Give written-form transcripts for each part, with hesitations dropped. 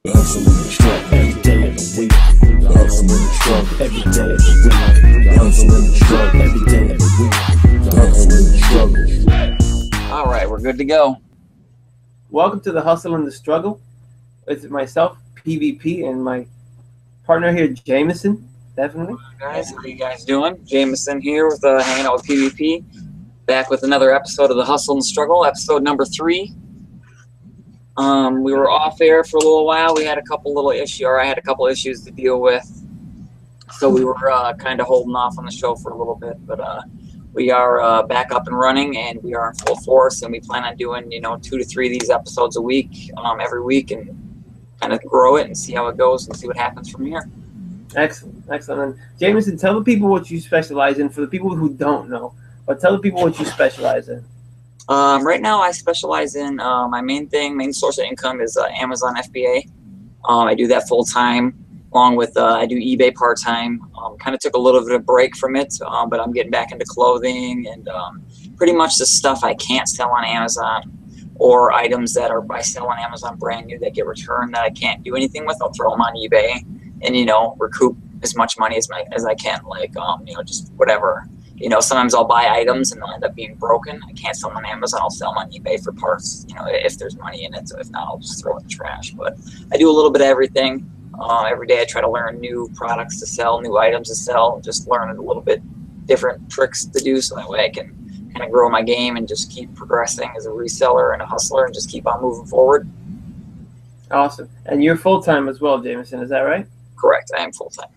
The hustle and the struggle. Every day of the week. The hustle and the struggle. Every day of the week. The hustle and the struggle. Every day of the week. The hustle and the struggle. All right, we're good to go. Welcome to the Hustle and the Struggle. It's myself, PvP, and my partner here, Jameson. Definitely. Guys, how you guys doing? Jameson here with hanging out with PvP. Back with another episode of the Hustle and Struggle, episode number 3. We were off air for a little while. We had a couple little issues, or I had a couple issues to deal with. So we were kind of holding off on the show for a little bit, but we are back up and running, and we are in full force, and we plan on doing, 2 to 3 of these episodes a week, every week, and kind of grow it and see how it goes and see what happens from here. Excellent, excellent. And Jameson, tell the people what you specialize in for the people who don't know, but tell the people what you specialize in. Right now, I specialize in my main source of income is Amazon FBA. I do that full time, along with I do eBay part time. Kind of took a little bit of a break from it, but I'm getting back into clothing and pretty much the stuff I can't sell on Amazon, or items that I sell on Amazon brand new that get returned that I can't do anything with. I'll throw them on eBay and recoup as much money as I can, like just whatever. Sometimes I'll buy items and they'll end up being broken. I can't sell them on Amazon. I'll sell them on eBay for parts, if there's money in it. So if not, I'll just throw it in the trash. But I do a little bit of everything. Every day I try to learn new products to sell, new items to sell, just learn a little bit different tricks to do so that way I can kind of grow my game and just keep progressing as a reseller and a hustler and just keep on moving forward. Awesome. And you're full-time as well, Jameson, is that right? Correct. I am full-time.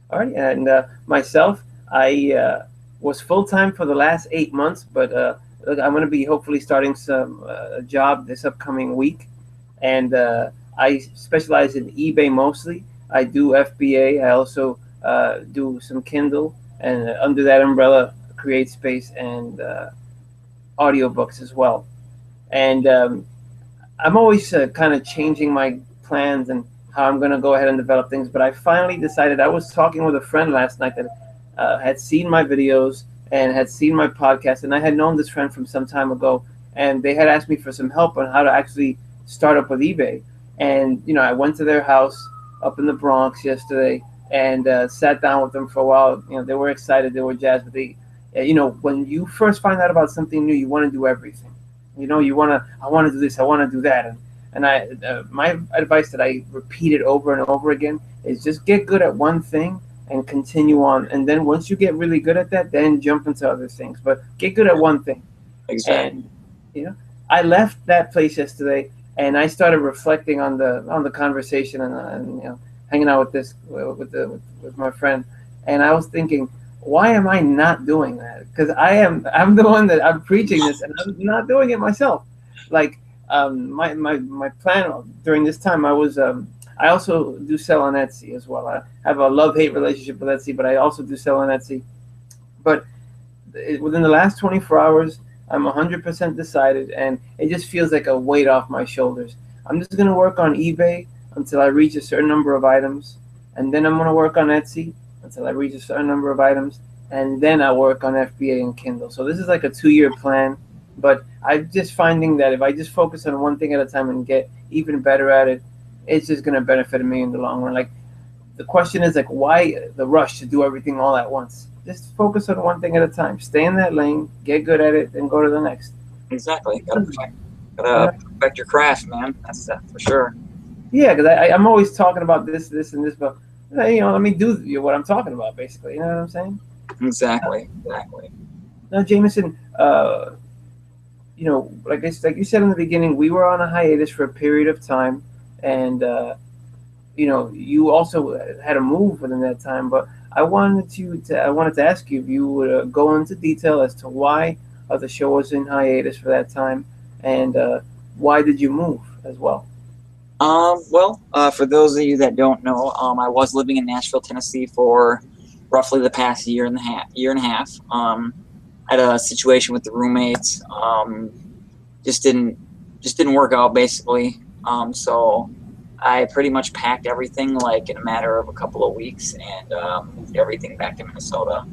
All right. And myself, I was full-time for the last 8 months, but I'm going to be hopefully starting a job this upcoming week. And I specialize in eBay mostly. I do FBA. I also do some Kindle, and under that umbrella, CreateSpace and audiobooks as well. And I'm always kind of changing my plans and how I'm going to go ahead and develop things. But I finally decided, I was talking with a friend last night that had seen my videos and had seen my podcast, and I had known this friend from some time ago, and they had asked me for some help on how to actually start up with eBay. And I went to their house up in the Bronx yesterday and sat down with them for a while. They were excited, they were jazzed, but they, when you first find out about something new, you want to do everything. I want to do this, I want to do that, and I my advice that I repeated over and over again is just get good at one thing and continue on. And then once you get really good at that, then jump into other things. But get good at one thing. Exactly. And I left that place yesterday, and I started reflecting on the conversation and hanging out with my friend, and I was thinking, why am I not doing that? Because I'm the one that I'm preaching this, and I'm not doing it myself. Like my plan during this time, I also do sell on Etsy as well. I have a love-hate relationship with Etsy, but I also do sell on Etsy. But within the last 24 hours, I'm 100% decided, and it just feels like a weight off my shoulders. I'm just going to work on eBay until I reach a certain number of items, and then I'm going to work on Etsy until I reach a certain number of items, and then I'll work on FBA and Kindle. So this is like a 2-year plan, but I'm just finding that if I just focus on one thing at a time and get even better at it, it's just going to benefit me in the long run. Like, the question is, like, why the rush to do everything all at once? Just focus on one thing at a time. Stay in that lane, get good at it, and go to the next. Exactly. Gotta perfect your craft, man. That's for sure. Yeah, because I'm always talking about this, and this, but let me do what I'm talking about, basically. You know what I'm saying? Exactly. Now, Jameson, like you said in the beginning, we were on a hiatus for a period of time, and you also had a move within that time. But I wanted to ask you if you would go into detail as to why the show was in hiatus for that time, and why did you move as well? For those of you that don't know, I was living in Nashville, Tennessee for roughly the past year and a half. Had a situation with the roommates. Just didn't work out, basically. So I pretty much packed everything like in a matter of a couple of weeks and moved everything back to Minnesota.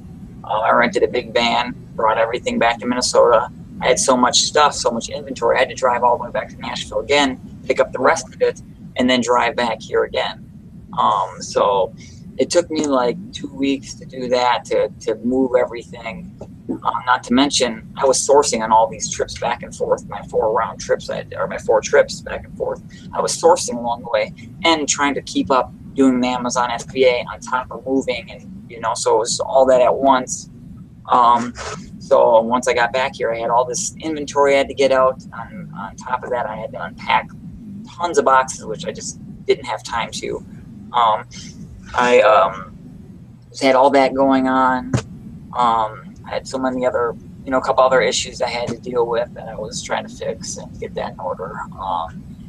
I rented a big van, brought everything back to Minnesota. I had so much stuff, so much inventory. I had to drive all the way back to Nashville again, pick up the rest of it, and then drive back here again. So it took me like 2 weeks to do that, to move everything. Not to mention, I was sourcing on all these trips back and forth, my 4 round trips, or my 4 trips back and forth. I was sourcing along the way and trying to keep up doing the Amazon FBA on top of moving, and so it was all that at once. So once I got back here, I had all this inventory I had to get out. On top of that, I had to unpack tons of boxes, which I just didn't have time to. I just had all that going on. I had so many other, a couple other issues I had to deal with that I was trying to fix and get that in order.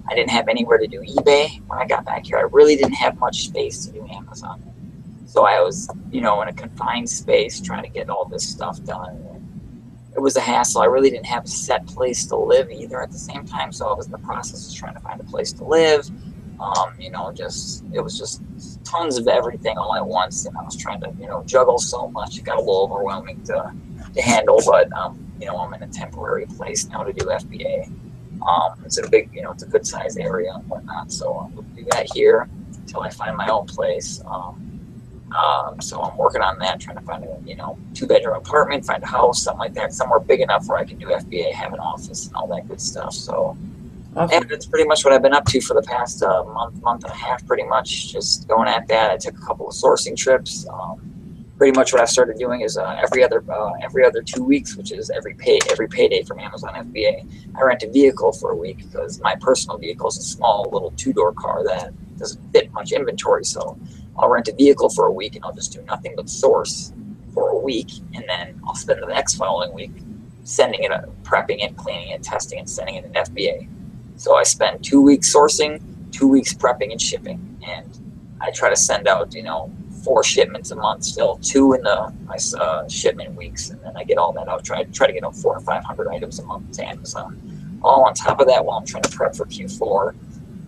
I didn't have anywhere to do eBay when I got back here. I really didn't have much space to do Amazon. So I was, in a confined space trying to get all this stuff done. It was a hassle. I really didn't have a set place to live either at the same time. So I was in the process of trying to find a place to live. It was just tons of everything all at once, and I was trying to, juggle so much. It got a little overwhelming to handle, but I'm in a temporary place now to do FBA. It's a big, it's a good size area and whatnot, so I'm going to do that here until I find my own place. So I'm working on that, trying to find a 2-bedroom apartment, find a house, something like that, somewhere big enough where I can do FBA, have an office, and all that good stuff. So. Awesome. And that's pretty much what I've been up to for the past month and a half, pretty much just going at that. I took a couple of sourcing trips. Pretty much what I've started doing is every other 2 weeks, which is every payday from Amazon FBA, I rent a vehicle for a week because my personal vehicle is a small little 2-door car that doesn't fit much inventory. So I'll rent a vehicle for a week and I'll just do nothing but source for a week, and then I'll spend the next following week sending it, prepping it, cleaning it, testing it, sending it in FBA. So I spend 2 weeks sourcing, 2 weeks prepping and shipping, and I try to send out, 4 shipments a month, still 2 in my shipment weeks, and then I get all that out. Try to get out 400 or 500 items a month to Amazon. All on top of that, while I'm trying to prep for Q4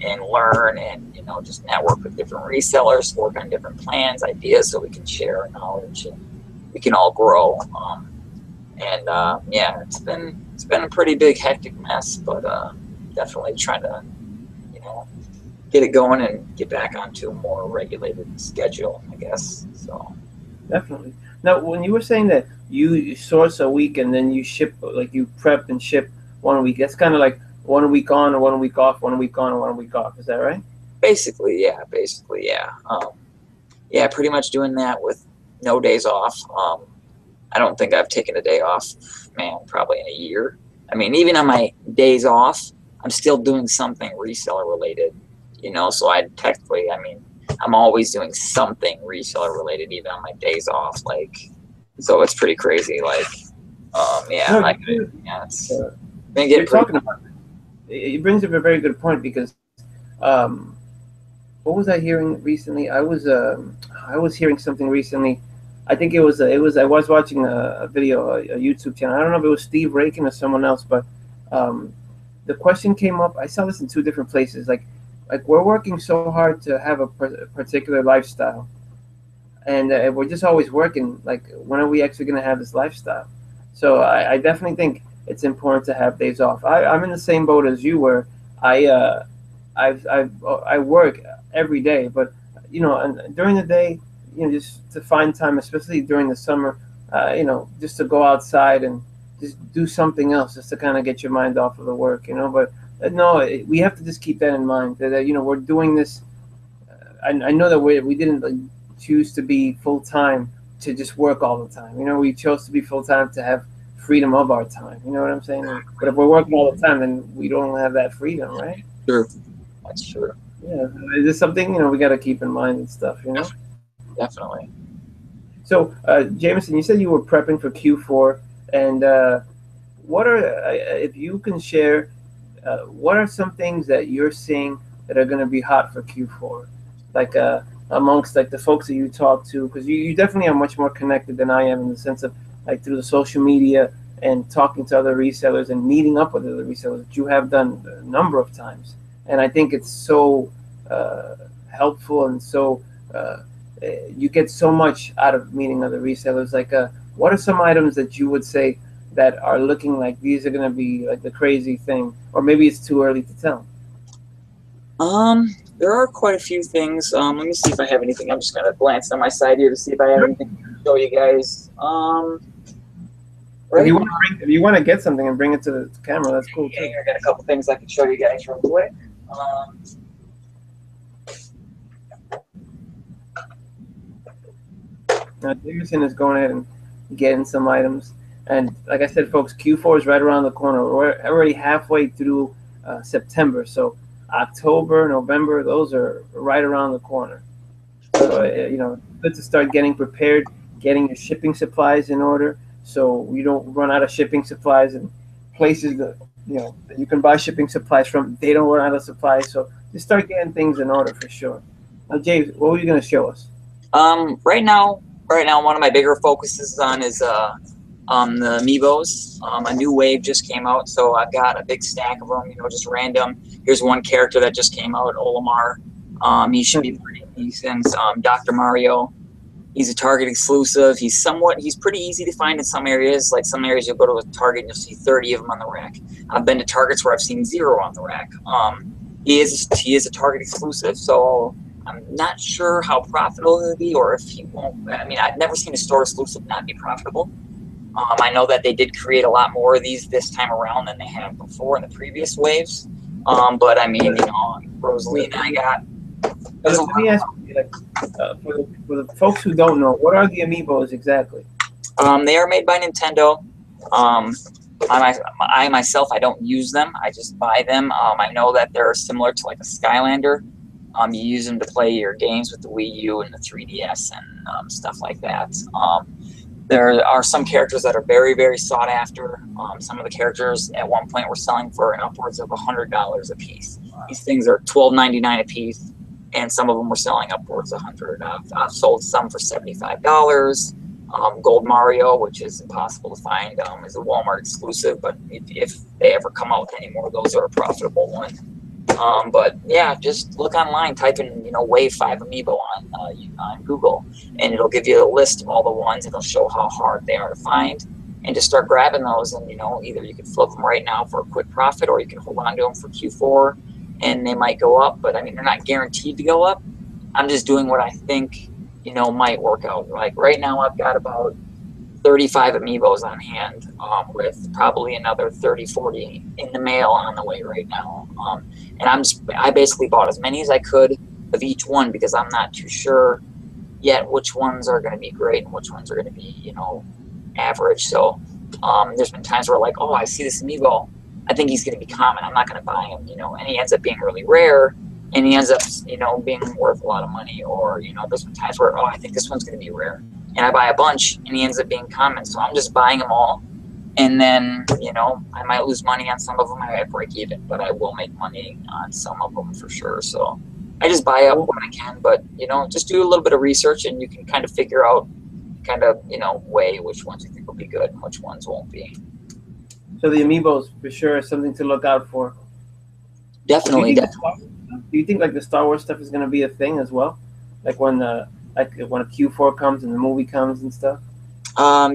and learn and just network with different resellers, work on different plans, ideas, so we can share our knowledge and we can all grow. It's been a pretty big hectic mess, but. Definitely trying to, get it going and get back onto a more regulated schedule, I guess. So Definitely. Now, when you were saying that you source a week and then you ship, like you prep and ship 1 week, that's kind of like 1 week on or 1 week off, 1 week on or 1 week off. Is that right? Basically, yeah. Pretty much doing that with no days off. I don't think I've taken a day off, probably in a year. I mean, even on my days off, I'm still doing something reseller related, so I'm always doing something reseller related, even on my days off. So it's pretty crazy. It's been getting talking about it brings up a very good point because, what was I hearing recently? I was hearing something recently. I think I was watching a video, a YouTube channel. I don't know if it was Steve Rakin or someone else, but the question came up. I saw this in 2 different places. Like we're working so hard to have a particular lifestyle, and we're just always working. Like, when are we actually going to have this lifestyle? So I definitely think it's important to have days off. I'm in the same boat as you, where I work every day, but and during the day, just to find time, especially during the summer, just to go outside and just do something else, just to kind of get your mind off of the work, But no, we have to just keep that in mind that we're doing this. I know that we didn't choose to be full time to just work all the time. We chose to be full time to have freedom of our time. You know what I'm saying? But if we're working all the time, then we don't have that freedom, right? Sure, that's true. Yeah, it's something we got to keep in mind and stuff. Definitely. So, Jameson, you said you were prepping for Q4, and what are, if you can share, what are some things that you're seeing that are going to be hot for Q4? Like amongst the folks that you talk to, because you definitely are much more connected than I am in the sense of through the social media and talking to other resellers and meeting up with other resellers that you have done a number of times. And I think it's so helpful and so you get so much out of meeting other resellers. What are some items that you would say that are looking like these are going to be the crazy thing, or maybe it's too early to tell? There are quite a few things. Let me see if I have anything. I'm just gonna glance on my side here to see if I have anything to show you guys. If you want to get something and bring it to the camera, that's cool too. Yeah, I got a couple things I can show you guys real quick. Now, Jameson is going ahead and getting some items. And like I said, folks, Q4 is right around the corner. We're already halfway through September. So October, November, those are right around the corner. So, you know, good to start getting prepared, getting your shipping supplies in order so you don't run out of shipping supplies, and places that, you know, that you can buy shipping supplies from, they don't run out of supplies. So just start getting things in order for sure. Now, James, what were you going to show us? Right now, one of my bigger focuses is the Amiibos. A new wave just came out, so I've got a big stack of them, you know, just random. Here's one character that just came out, Olimar. He should be pretty decent. Dr. Mario. He's a Target exclusive. He's pretty easy to find in some areas. Like some areas you'll go to a Target and you'll see 30 of them on the rack. I've been to Targets where I've seen 0 on the rack. He is a Target exclusive, so I'm not sure how profitable he'll be, or if he won't. I mean, I've never seen a store exclusive not be profitable. I know that they did create a lot more of these this time around than they have before in the previous waves. But I mean, you know, Rosalina I got. Let me ask you, like, for the folks who don't know, what are the Amiibos exactly? They are made by Nintendo. I myself, I don't use them. I just buy them. I know that they're similar to like a Skylander. You use them to play your games with the Wii U and the 3DS and stuff like that. There are some characters that are very, very sought after. Some of the characters at one point were selling for upwards of $100 a piece. These things are $12.99 a piece, and some of them were selling upwards of $100. I've sold some for $75. Gold Mario, which is impossible to find, is a Walmart exclusive, but if they ever come out with any more, those are a profitable one. But yeah, just look online, type in, you know, Wave 5 Amiibo on Google, and it'll give you a list of all the ones. It'll show how hard they are to find, and just start grabbing those. And, you know, either you can flip them right now for a quick profit, or you can hold on to them for Q4, and they might go up. But I mean, they're not guaranteed to go up. I'm just doing what I think, you know, might work out. Like right now, I've got about 35 Amiibos on hand, with probably another 30, 40 in the mail on the way right now. And I basically bought as many as I could of each one, because I'm not too sure yet which ones are going to be great and which ones are going to be, you know, average. So there's been times where, like, oh, I see this Amiibo, I think he's going to be common, I'm not going to buy him, you know, and he ends up being really rare, and he ends up, you know, being worth a lot of money. Or, you know, there's been times where, oh, I think this one's going to be rare, and I buy a bunch, and he ends up being common. So I'm just buying them all, and then, you know, I might lose money on some of them, I might break even, but I will make money on some of them for sure. So I just buy up when I can, but, you know, just do a little bit of research, and you can kind of figure out, kind of, you know, weigh which ones you think will be good and which ones won't be. So the Amiibos for sure is something to look out for. Definitely. Do you think like the Star Wars stuff is going to be a thing as well? Like when a Q4 comes and the movie comes and stuff?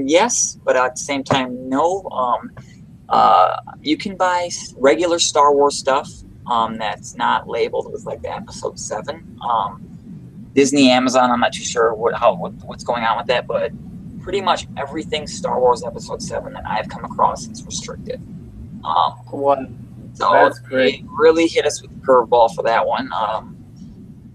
Yes, but at the same time, no. You can buy regular Star Wars stuff that's not labeled with like the Episode 7. Disney, Amazon, I'm not too sure what's going on with that, but pretty much everything Star Wars Episode 7 that I've come across is restricted. What? So That's great. It really hit us with the curveball for that one.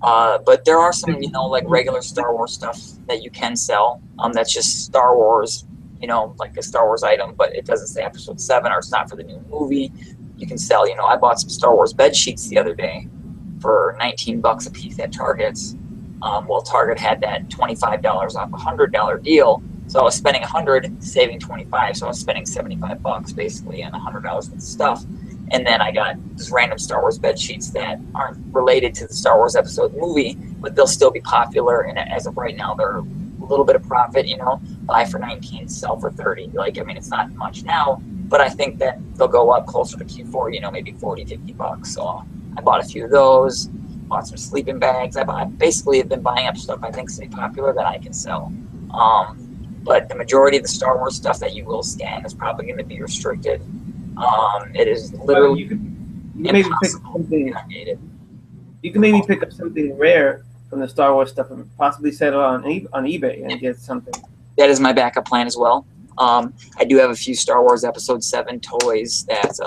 But there are some, you know, like regular Star Wars stuff that you can sell. That's just Star Wars, you know, like a Star Wars item, but it doesn't say Episode 7, or it's not for the new movie. You can sell, you know, I bought some Star Wars bed sheets the other day for $19 a piece at Target's. Well, Target had that $25 off $100 deal. So I was spending $100, saving $25. So I was spending $75 basically on $100 worth of stuff. And then I got just random Star Wars bed sheets that aren't related to the Star Wars episode movie, but they'll still be popular. And as of right now, they're a little bit of profit, you know, buy for 19, sell for 30. Like, I mean, it's not much now, but I think that they'll go up closer to Q4, you know, maybe 40, $50. So I bought a few of those, bought some sleeping bags. I basically have been buying up stuff I think is popular that I can sell. But the majority of the Star Wars stuff that you will scan is probably going to be restricted. It is literally you maybe pick something. you can maybe pick up something rare from the Star Wars stuff and possibly sell it on eBay and get something. That is my backup plan as well. I do have a few Star Wars Episode 7 toys that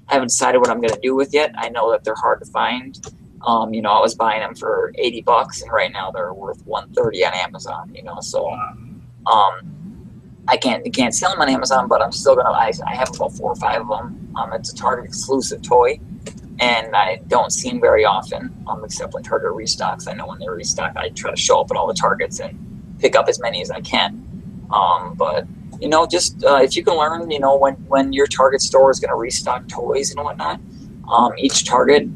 I haven't decided what I'm going to do with yet. I know that they're hard to find. You know, I was buying them for $80, and right now they're worth $130 on Amazon. You know, so I can't sell them on Amazon, but I'm still gonna. I have about 4 or 5 of them. It's a Target exclusive toy, and I don't see them very often. Except when Target restocks. I know when they restock, I try to show up at all the Targets and pick up as many as I can. But you know, just if you can learn, you know, when your Target store is going to restock toys and whatnot. Each Target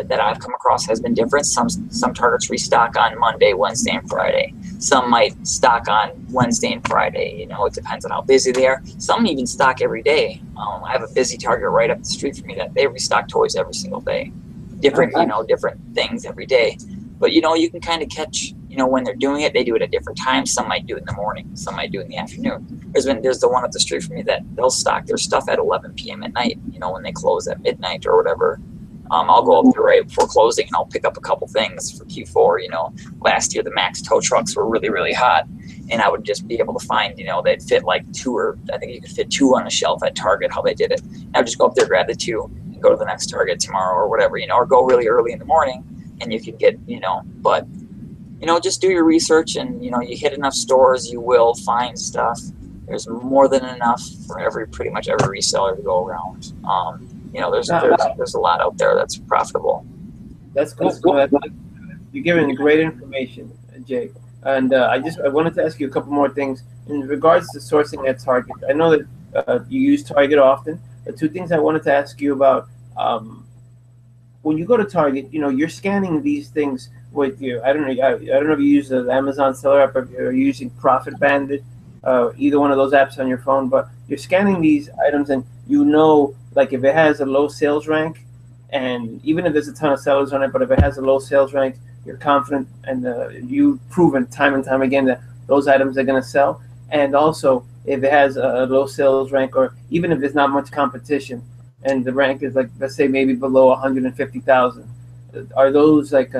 that I've come across has been different. Some Targets restock on Monday, Wednesday, and Friday. Some might stock on Wednesday and Friday. You know, it depends on how busy they are. Some even stock every day. I have a busy Target right up the street from me that they restock toys every single day. Different, you know, different things every day. But you know, you can kind of catch, you know, when they're doing it. They do it at different times. Some might do it in the morning. Some might do it in the afternoon. There's the one up the street from me that they'll stock their stuff at 11 p.m. at night. You know, when they close at midnight or whatever. I'll go up there right before closing and I'll pick up a couple things for Q4. You know, last year the Max tow trucks were really, really hot, and I would just be able to find, you know, they'd fit like 2, or I think you could fit 2 on a shelf at Target, how they did it. I would just go up there, grab the 2, and go to the next Target tomorrow or whatever, you know, or go really early in the morning and you can get, you know, but, you know, just do your research, and, you know, you hit enough stores, you will find stuff. There's more than enough for pretty much every reseller to go around. You know, there's a lot out there that's profitable. That's cool. You're giving great information, Jay. And I wanted to ask you a couple more things in regards to sourcing at Target. I know that you use Target often. The 2 things I wanted to ask you about: when you go to Target, you know, you're scanning these things with your. I don't know if you use the Amazon seller app or if you're using Profit Bandit, either one of those apps on your phone. But you're scanning these items, and you know, like if it has a low sales rank, and even if there's a ton of sellers on it, but if it has a low sales rank, you're confident, and you've proven time and time again that those items are going to sell. And also, if it has a low sales rank, or even if there's not much competition, and the rank is like, let's say maybe below 150,000, are those kind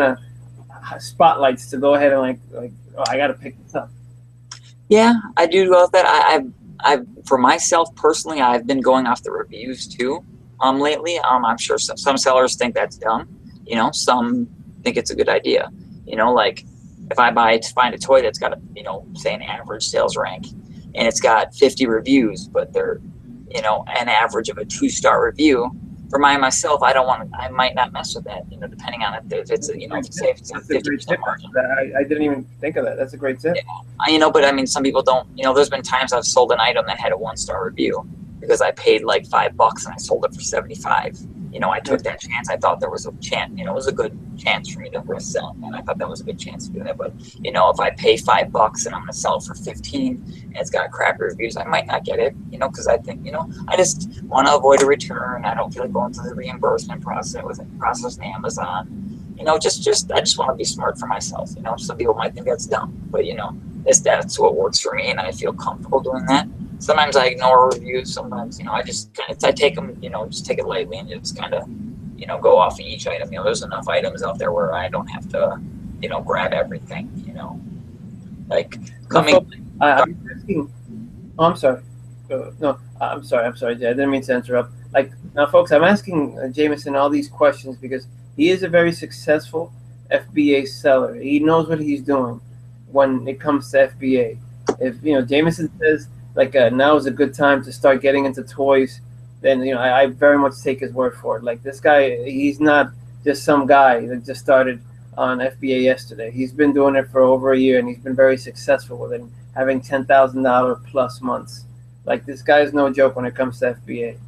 of spotlights to go ahead and like oh, I got to pick this up? Yeah, I do love that. I've for myself personally, I've been going off the reviews too. Lately, I'm sure some sellers think that's dumb. You know, some think it's a good idea. You know, like if I find a toy that's got a, you know, say an average sales rank, and it's got 50 reviews, but they're, you know, an average of a 2-star review. For myself, I might not mess with that, you know, depending on if it's a, you know, if it's a 50% margin. I didn't even think of that. That's a great tip. Yeah. You know, but I mean, some people don't, you know, there's been times I've sold an item that had a 1-star review because I paid like $5 and I sold it for 75. You know, I took that chance. I thought there was a chance, you know, it was a good chance for me to risk selling, and I thought that was a good chance to do that. But, you know, if I pay $5 and I'm going to sell it for 15 and it's got crappy reviews, I might not get it, you know, because I think, you know, I just want to avoid a return. I don't feel like going through the reimbursement process in Amazon. You know, I just want to be smart for myself. You know, some people might think that's dumb, but, you know, that's what works for me, and I feel comfortable doing that. Sometimes I ignore reviews. Sometimes, you know, I take them, you know, just take it lightly and just kind of, you know, go off of each item. You know, there's enough items out there where I don't have to, you know, grab everything, you know, like coming. I'm asking, oh, I'm sorry. No, I'm sorry, Jay. I didn't mean to interrupt. Like, now, folks, I'm asking Jameson all these questions because he is a very successful FBA seller. He knows what he's doing when it comes to FBA. If, you know, Jameson says, like, now is a good time to start getting into toys, then, you know, I very much take his word for it. Like, this guy, he's not just some guy that just started on FBA yesterday. He's been doing it for over a year, and he's been very successful with it, having $10,000 plus months. Like, this guy's no joke when it comes to FBA.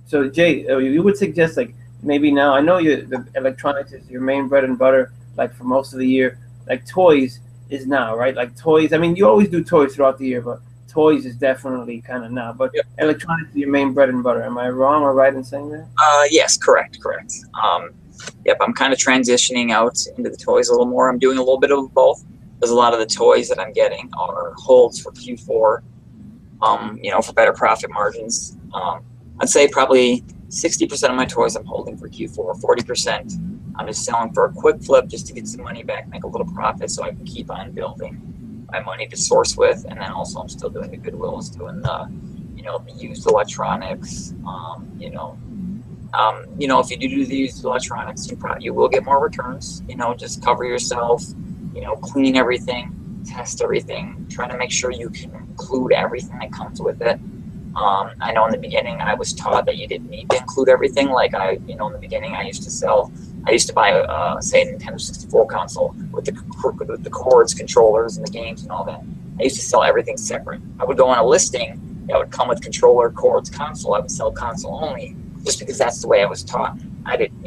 So, Jay, you would suggest, like, maybe now, I know the electronics is your main bread and butter, like, for most of the year. Like, toys is now, right? Like, toys, I mean, you always do toys throughout the year, but toys is definitely kind of now, but electronics is your main bread and butter. Am I wrong or right in saying that? Yes, correct. Yep, I'm kind of transitioning out into the toys a little more. I'm doing a little bit of both, because a lot of the toys that I'm getting are holds for Q4, you know, for better profit margins. I'd say probably 60% of my toys I'm holding for Q4, 40% I'm just selling for a quick flip just to get some money back, make a little profit so I can keep on building my money to source with. And then also I'm still doing the Goodwills, doing the, the used electronics. If you do the used electronics, you will get more returns. Just cover yourself, clean everything, test everything, trying to make sure you can include everything that comes with it. I know in the beginning I was taught that you didn't need to include everything. Like in the beginning I used to buy, say, a Nintendo 64 console with the cords, controllers, and the games and all that. I used to sell everything separate. I would go on a listing that would come with controller, cords, console. I would sell console only, just because that's the way I was taught. I didn't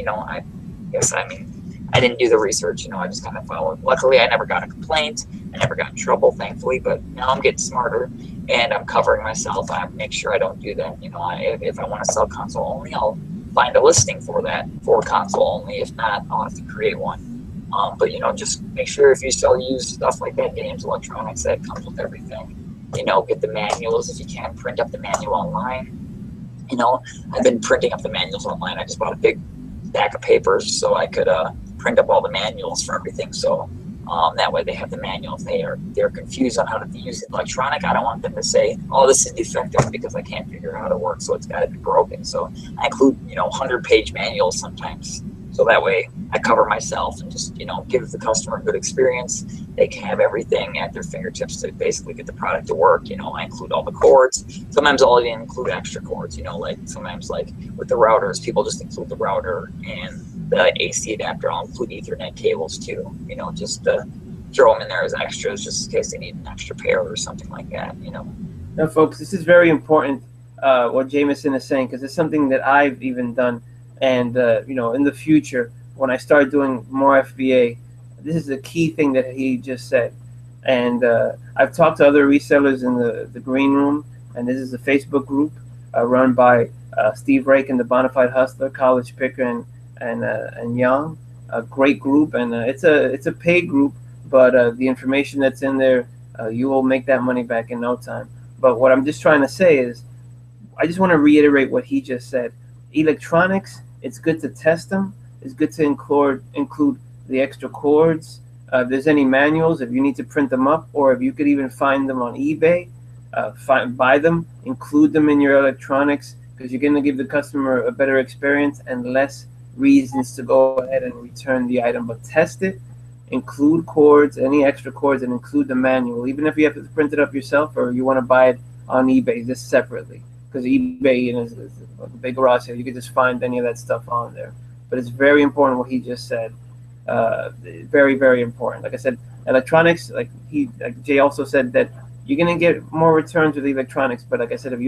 do the research. I just kind of followed. Luckily, I never got a complaint. I never got in trouble, thankfully. But now I'm getting smarter, and I'm covering myself. I make sure I don't do that. If I want to sell console only, I'll find a listing for that for console only. If not, I'll have to create one. But just make sure if you sell used stuff like that, games, electronics, that comes with everything. Get the manuals if you can. Print up the manual online. I've been printing up the manuals online. I just bought a big stack of papers so I could print up all the manuals for everything. So that way they have the manual. If they're confused on how to use the electronic, I don't want them to say, oh, this is defective because I can't figure out how to work, so it's got to be broken. So I include 100-page manuals sometimes. So that way I cover myself and just, give the customer a good experience. They can have everything at their fingertips to basically get the product to work. I include all the cords. Sometimes I'll even include extra cords, like sometimes like with the routers, people just include the router and the AC adapter. I'll include Ethernet cables too, just to throw them in there as extras just in case they need an extra pair or something like that, Now, folks, this is very important, what Jameson is saying, because it's something that I've even done. And, in the future, when I start doing more FBA, this is the key thing that he just said. And I've talked to other resellers in the green room, and this is a Facebook group run by Steve Rake and the Bonafide Hustler, College Picker, and Young. A great group, and it's a paid group, but the information that's in there, you will make that money back in no time. But what I'm just trying to say is, I just want to reiterate what he just said. Electronics, it's good to test them. It's good to include the extra cords. If there's any manuals, if you need to print them up, or if you could even find them on eBay, buy them, include them in your electronics, because you're going to give the customer a better experience and less reasons to go ahead and return the item. But test it, include cords, any extra cords, and include the manual. Even if you have to print it up yourself or you want to buy it on eBay just separately. Because eBay is a big garage sale, you can just find any of that stuff on there. But it's very important what he just said. Very, very important. Like I said, electronics, like Jay also said, that you're gonna get more returns with electronics. But like I said, if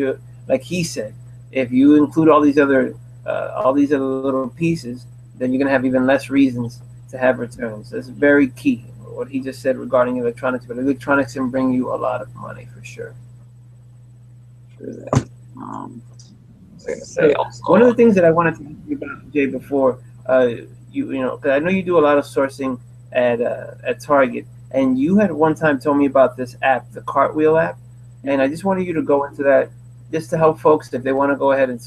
you include all these other little pieces, then you're gonna have even less reasons to have returns. That's very key. What he just said regarding electronics, but electronics can bring you a lot of money for sure. One of the things that I wanted to ask you about, Jay, before because I know you do a lot of sourcing at Target, and you had one time told me about this app, the Cartwheel app, and I just wanted you to go into that just to help folks if they want to go ahead and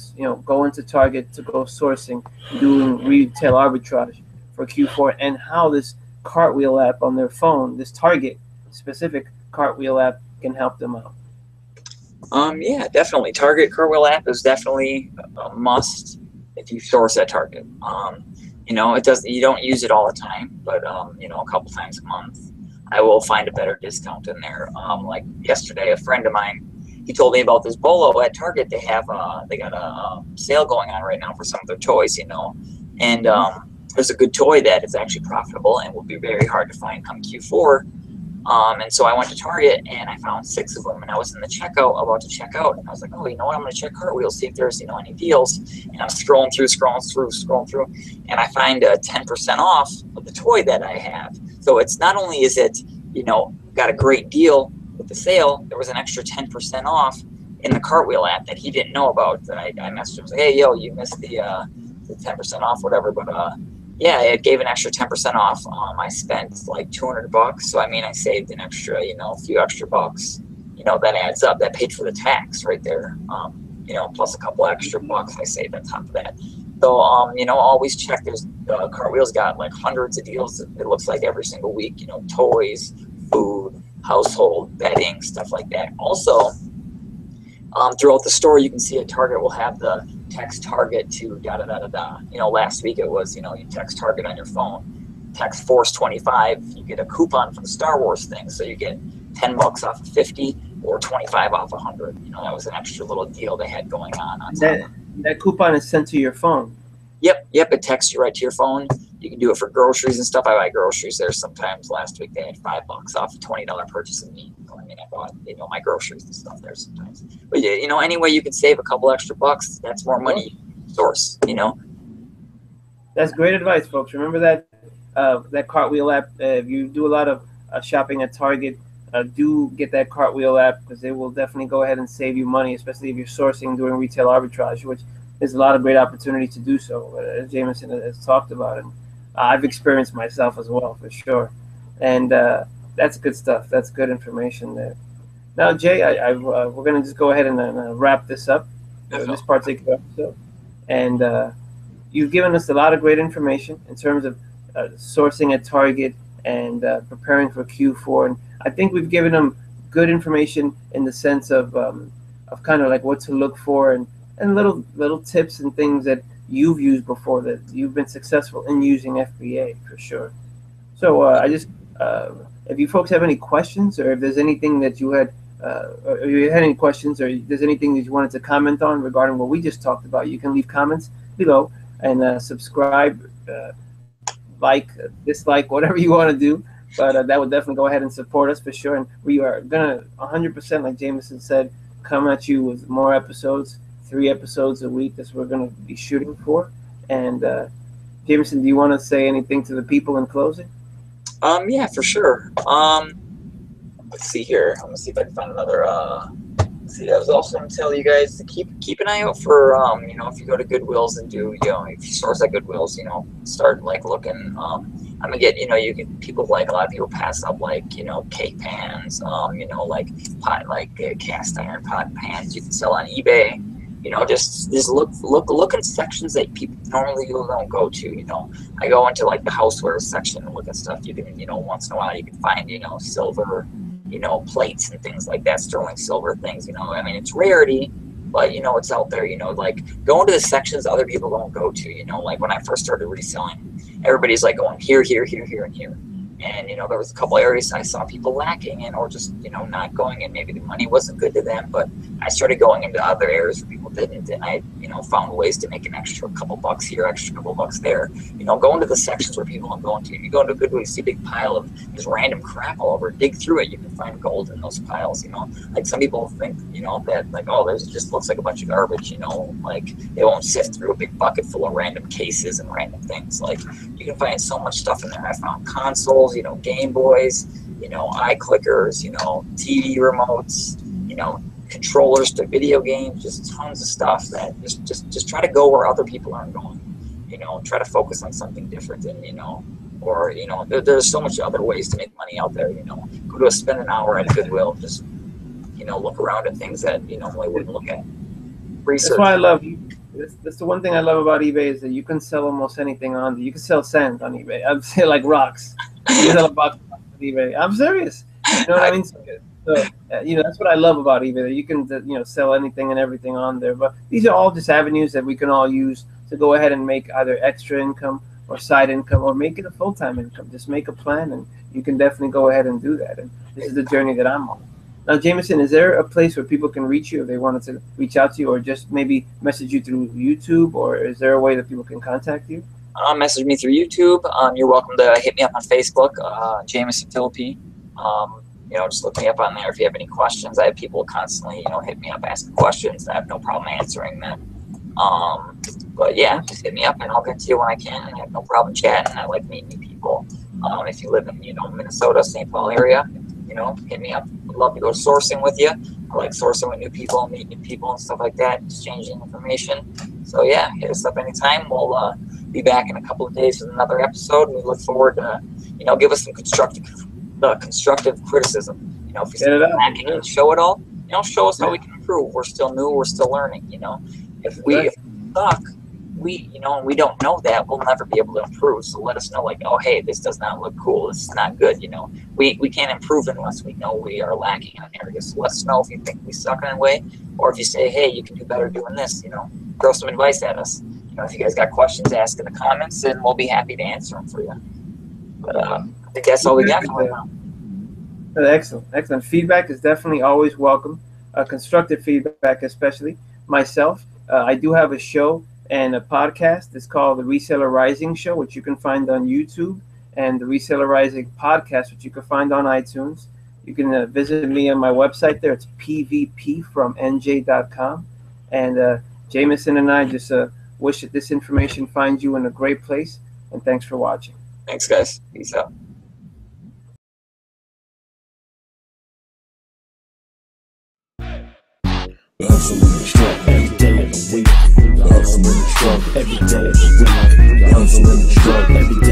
go into Target to go sourcing, doing retail arbitrage for Q4, and how this Cartwheel app on their phone, this Target specific Cartwheel app, can help them out. Yeah, definitely. Target Cartwheel app is definitely a must if you source at Target. You don't use it all the time, but a couple times a month, I will find a better discount in there. Like yesterday, a friend of mine, he told me about this Bolo at Target. They got a sale going on right now for some of their toys, and there's a good toy that is actually profitable and will be very hard to find come Q4. And so I went to Target and I found 6 of them, and I was in the checkout, about to check out, and I was like, oh, you know what, I'm going to check Cartwheel, see if there's, any deals. And I'm scrolling through, and I find 10% off of the toy that I have. So it's not only is it, got a great deal with the sale, there was an extra 10% off in the Cartwheel app that he didn't know about, that I messaged him, like, hey, yo, you missed the 10% off, whatever, but yeah, it gave an extra 10% off. I spent like $200, so I saved an extra, a few extra bucks. That adds up. That paid for the tax right there. you know, plus a couple extra bucks I saved on top of that. So, you know, always check. There's Cartwheel's got like hundreds of deals. It looks like every single week. You know, toys, food, household, bedding, stuff like that. Also, throughout the store, you can see a Target will have the text Target to da da da da da. You know, last week it was, you know, you text Target on your phone, text Force 25, you get a coupon for the Star Wars thing, so you get 10 bucks off of 50 or 25 off 100. You know, that was an extra little deal they had going on top. That coupon is sent to your phone. Yep, it texts you right to your phone. You can do it for groceries and stuff. I buy groceries there sometimes. Last week they had $5 off a $20 purchase of meat. I mean, I bought, you know, my groceries and stuff there sometimes. But yeah, you know, any way you can save a couple extra bucks, that's more money source. You know. That's great advice, folks. Remember that Cartwheel app. If you do a lot of shopping at Target, do get that Cartwheel app, because it will definitely go ahead and save you money, especially if you're sourcing during retail arbitrage, which there's a lot of great opportunity to do so, as Jameson has talked about, and I've experienced myself as well, for sure. And that's good stuff. That's good information there. Now, Jay, we're going to just go ahead and wrap this up, this particular episode. And you've given us a lot of great information in terms of sourcing at Target and preparing for Q4. And I think we've given them good information in the sense of kind of like what to look for and little tips and things that you've used before that you've been successful in using FBA, for sure. So if you folks have any questions, or if there's anything that you had, or you had any questions, or there's anything that you wanted to comment on regarding what we just talked about, you can leave comments below and subscribe, like, dislike, whatever you want to do. But that would definitely go ahead and support us for sure. And we are gonna 100%, like Jameson said, come at you with more episodes. 3 episodes a week. That's what we're going to be shooting for. And Jameson, do you want to say anything to the people in closing? Yeah, for sure. Let's see here. I'm gonna see if I can find another. See, I was also going to tell you guys to keep an eye out for you know, if you go to Goodwills and do, you know, if you source at Goodwills, you know, start like looking. I'm gonna get, you know, you get people, like a lot of people pass up, like, you know, cake pans, you know, like cast iron pot pans you can sell on eBay. You know, just look in sections that people normally don't go to. You know, I go into like the houseware section and look at stuff. You can, you know, once in a while you can find, you know, silver, you know, plates and things like that, sterling silver things. You know, I mean, it's rarity, but you know, it's out there. You know, like go into the sections other people don't go to. You know, like when I first started reselling, everybody's like going here, here, here, here, and here. And, you know, there was a couple areas I saw people lacking in, or just, you know, not going in. Maybe the money wasn't good to them, but I started going into other areas where people didn't. And I, you know, found ways to make an extra couple bucks here, extra couple bucks there. You know, go into the sections where people aren't going to. If you go into a Goodwill, you see a big pile of just random crap all over. Dig through it. You can find gold in those piles, you know. Like some people think, you know, that like, oh, this just looks like a bunch of garbage, you know. Like they won't sift through a big bucket full of random cases and random things. Like you can find so much stuff in there. I found consoles, you know, Game Boys, you know, eye clickers, you know, TV remotes, you know, controllers to video games, just tons of stuff that just try to go where other people aren't going. You know, try to focus on something different, and you know, or you know, there's so much other ways to make money out there. You know, go to spend an hour at Goodwill, just you know, look around at things that you normally wouldn't look at. Research. That's why I love you. That's the one thing I love about eBay, is that you can sell almost anything on. You can sell sand on eBay. I'd say like rocks. You can sell a box on eBay. I'm serious. You know what I mean? So, you know, that's what I love about eBay. That you can, you know, sell anything and everything on there. But these are all just avenues that we can all use to go ahead and make either extra income or side income, or make it a full-time income. Just make a plan, and you can definitely go ahead and do that. And this is the journey that I'm on. Now, Jameson, is there a place where people can reach you if they wanted to reach out to you, or just maybe message you through YouTube, or is there a way that people can contact you? Message me through YouTube. You're welcome to hit me up on Facebook, Jameson Philippi. You know, just look me up on there if you have any questions. I have people constantly, you know, hit me up asking questions. I have no problem answering them. But yeah, just hit me up and I'll get to you when I can. I have no problem chatting. I like meeting new people. If you live in, you know, Minnesota, St. Paul area, you know, hit me up. I'd love to go sourcing with you. I like sourcing with new people, meet new people and stuff like that, exchanging information. So yeah, hit us up anytime. We'll be back in a couple of days with another episode. We look forward to, you know, give us some constructive criticism. You know, if you see lacking, show it all. You know, show us how we can improve. We're still new. We're still learning. You know, if we suck, and we don't know that, we'll never be able to improve. So let us know, like, oh, hey, this does not look cool. This is not good. You know, we can't improve unless we know we are lacking in an area. So let us know if you think we suck in a way, or if you say, hey, you can do better doing this. You know, throw some advice at us. You know, if you guys got questions, ask in the comments, and we'll be happy to answer them for you. But I think that's all we got for right now. Excellent. Feedback is definitely always welcome. Constructive feedback, especially. Myself, I do have a show and a podcast. It's called The Reseller Rising Show, which you can find on YouTube, and The Reseller Rising Podcast, which you can find on iTunes. You can visit me on my website there. It's pvpfromnj.com. And Jameson and I just wish that this information finds you in a great place. And thanks for watching. Thanks, guys. Peace out. The hustle and the struggle. Every day of the week. The hustle and the struggle. Every day of the week. The hustle and the struggle. Every day